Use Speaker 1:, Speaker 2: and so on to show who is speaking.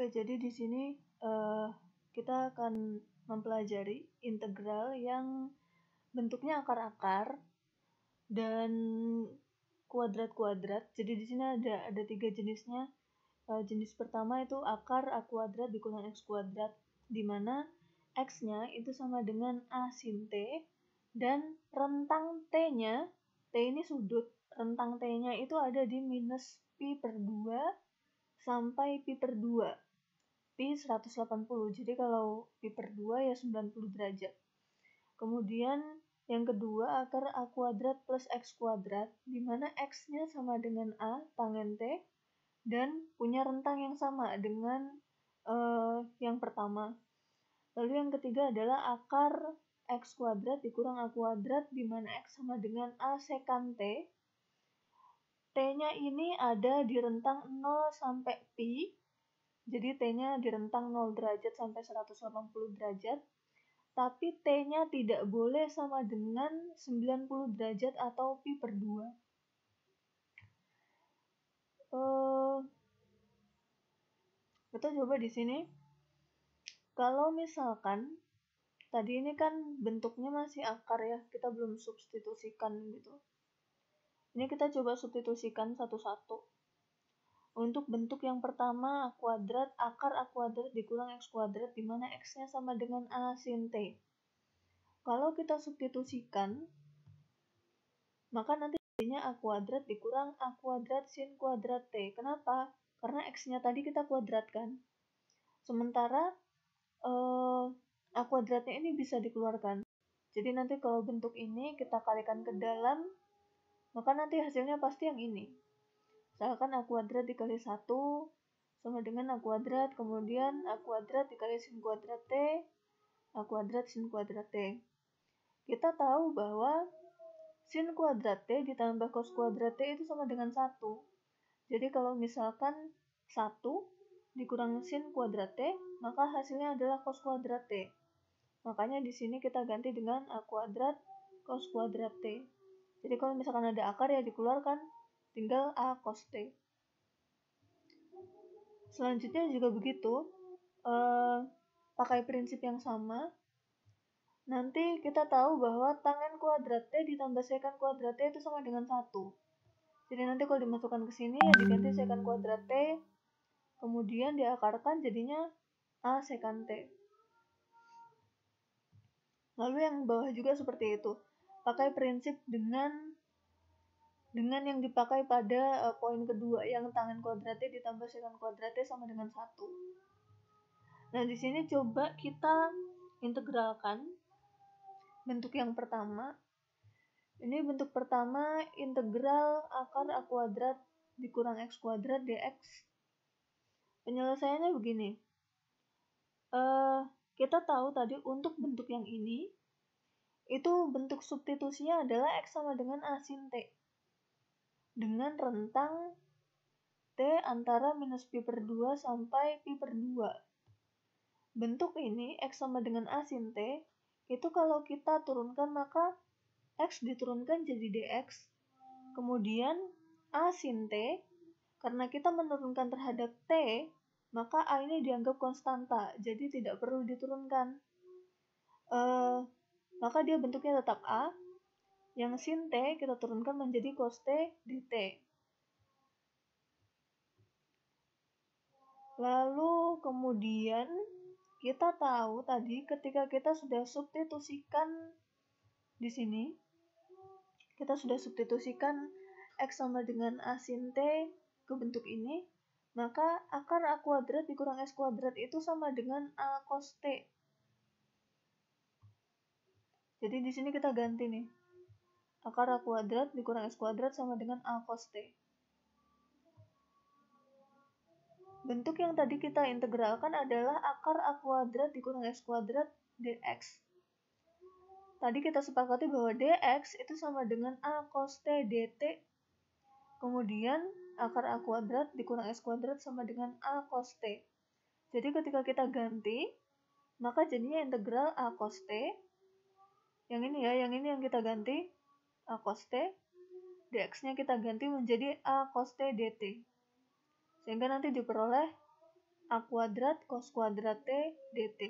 Speaker 1: Oke, jadi di sini kita akan mempelajari integral yang bentuknya akar-akar dan kuadrat-kuadrat. Jadi di sini ada 3 jenisnya. Jenis pertama itu akar A kuadrat dikurang X kuadrat, di mana X-nya itu sama dengan A sin T, dan rentang T-nya, T ini sudut, rentang T-nya itu ada di minus pi per 2 sampai pi per 2. Pi 180, jadi kalau pi per 2 ya 90 derajat. Kemudian yang kedua akar A kuadrat plus X kuadrat, di mana X-nya sama dengan A tangen T, dan punya rentang yang sama dengan yang pertama. Lalu yang ketiga adalah akar X kuadrat dikurang A kuadrat, di mana X sama dengan A sekant T. T-nya ini ada di rentang 0 sampai pi, jadi T-nya di rentang 0 derajat sampai 180 derajat, tapi T-nya tidak boleh sama dengan 90 derajat atau pi per 2. Kita coba di sini. Kalau misalkan tadi ini kan bentuknya masih akar ya, kita belum substitusikan gitu. Ini kita coba substitusikan satu-satu. Untuk bentuk yang pertama A kuadrat, akar A kuadrat dikurang X kuadrat, di mana X-nya sama dengan A sin T. Kalau kita substitusikan, maka nanti jadinya A kuadrat dikurang A kuadrat sin kuadrat T. Kenapa? Karena X-nya tadi kita kuadratkan. Sementara A kuadratnya ini bisa dikeluarkan. Jadi nanti kalau bentuk ini kita kalikan ke dalam, maka nanti hasilnya pasti yang ini. Misalkan A kuadrat dikali 1 sama dengan A kuadrat, kemudian A kuadrat dikali sin kuadrat T, A kuadrat sin kuadrat T. Kita tahu bahwa sin kuadrat T ditambah cos kuadrat T itu sama dengan 1. Jadi kalau misalkan 1 dikurang sin kuadrat T, maka hasilnya adalah cos kuadrat T. Makanya di sini kita ganti dengan A kuadrat cos kuadrat T. Jadi kalau misalkan ada akar ya dikeluarkan, tinggal A cos T. Selanjutnya juga begitu, pakai prinsip yang sama. Nanti kita tahu bahwa tangen kuadrat T ditambah sekant kuadrat T itu sama dengan 1. Jadi nanti kalau dimasukkan ke sini ya diganti sekant kuadrat T, kemudian diakarkan jadinya A sekant T. Lalu yang bawah juga seperti itu. Pakai prinsip dengan yang dipakai pada poin kedua, yang tangen kuadrat T ditambah sekant kuadrat T sama dengan 1. Nah, di sini coba kita integralkan bentuk yang pertama. Ini bentuk pertama, integral akar A kuadrat dikurang X kuadrat dx. Penyelesaiannya begini. Kita tahu tadi untuk bentuk yang ini, itu bentuk substitusinya adalah X sama dengan A sin T. Dengan rentang T antara minus pi per 2 sampai pi per 2. Bentuk ini, X sama dengan A sin T, itu kalau kita turunkan maka X diturunkan jadi dx. Kemudian A sin T, karena kita menurunkan terhadap T, maka A ini dianggap konstanta, jadi tidak perlu diturunkan. Maka dia bentuknya tetap A. Yang sin T kita turunkan menjadi cos T dt. Lalu kemudian kita tahu tadi ketika kita sudah substitusikan di sini, kita sudah substitusikan X sama dengan A sin T ke bentuk ini, maka akar A kuadrat dikurang X kuadrat itu sama dengan A cos T. Jadi di sini kita ganti nih. Akar A kuadrat dikurang X kuadrat sama dengan A cos T. Bentuk yang tadi kita integralkan adalah akar A kuadrat dikurang X kuadrat dx. Tadi kita sepakati bahwa dx itu sama dengan A cos T dt. Kemudian akar A kuadrat dikurang X kuadrat sama dengan A cos T. Jadi ketika kita ganti, maka jadinya integral A cos T. Yang ini ya, yang ini yang kita ganti, A cos T. Dx-nya kita ganti menjadi A cos T dt. Sehingga nanti diperoleh A kuadrat cos kuadrat T dt.